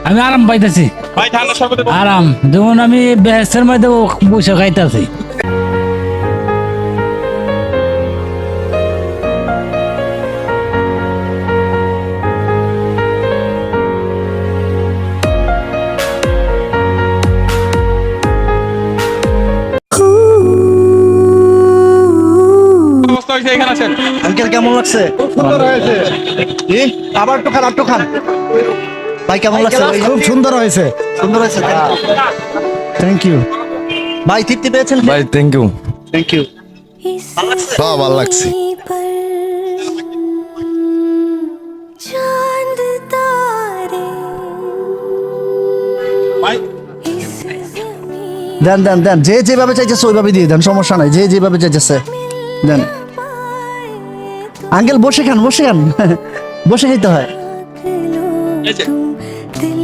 আমি আরাম পাইতেছি, ভাই ঠান্ডা শরবতে আরাম যেমন আমি বেহেস্তের মধ্যে বসে খাইতেছি। অবস্থা হয়েছে এখানে আছেন। আঙ্কেল কেমন লাগছে? সুন্দর হয়েছে। জি আবার একটু খান, একটু খান। ভাই কেমন লাগছে? খুব সুন্দর হয়েছে। সুন্দর হয়েছে। থ্যাংক ইউ ভাই তৃপ্তি পেয়েছেন? ভাই, থ্যাংক ইউ। Thank you. ভালো লাগছে। चांद तारे ভাই इस ज़मीन দেন দেন দেন, যে যেভাবে চাইছে ওইভাবে দিয়ে দেন, সমস্যা নাই। যে যেভাবে চাইছে দেন। पाए আঙ্কেল বসে খান, বসে খান। বসে খাইতে হয়। लो तुम दिल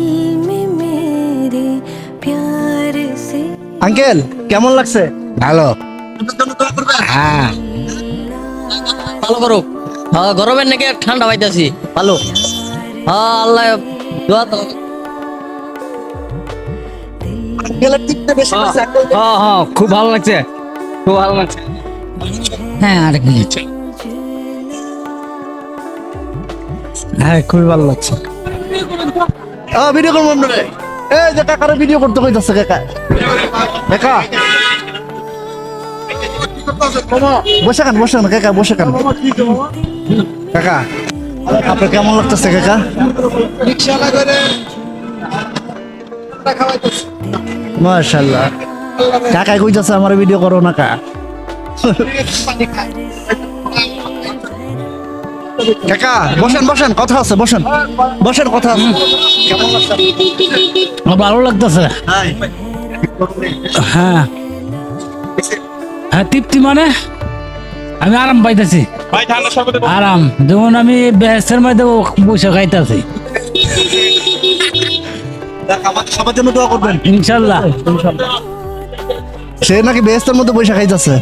में मेरे प्यार से আঙ্কেল কেমন লাগছে? ভালো, হ্যাঁ ভালো করুক। হ্যাঁ গরমের নাকি ঠান্ডা পাইতেছি। ভালো। হ্যাঁ আল্লাহ দোয়া তো। আঙ্কেলের তৃপ্তি বেশি হয়েছে, আঙ্কেল। হ্যাঁ হ্যাঁ খুব ভালো লাগছে, খুব ভালো লাগছে। হ্যাঁ আর কি, হ্যাঁ খুবই ভালো লাগছে। ভিডিও করবো আমরা। এই যে কাকারে ভিডিও করতে কইতাছে কাকা। কাকা বসে খান, বসে খান কাকা, বসে খান। কাকা আপনার কেমন লাগতেছে কাকা? মাশাআল্লাহ। কাকা কইতাছে আমার ভিডিও করো না কা। কাকা বসেন, বসেন, কথা আছে, বসেন বসেন, কথা আছে। কেমন লাগছে? আমার ভালো লাগতেছে। হ্যাঁ হ্যাঁ তৃপ্তি মানে আমি আরাম পাইতেছি, ভাই ঠান্ডা শরবতে আরাম যেমন আমি বেহেস্তের মধ্যে বসে খাইতেছি। আমাদের সবার জন্য দোয়া করবেন। ইনশাল্লাহ। সে নাকি বেহেস্তের মধ্যে পয়সা খাইতেছে।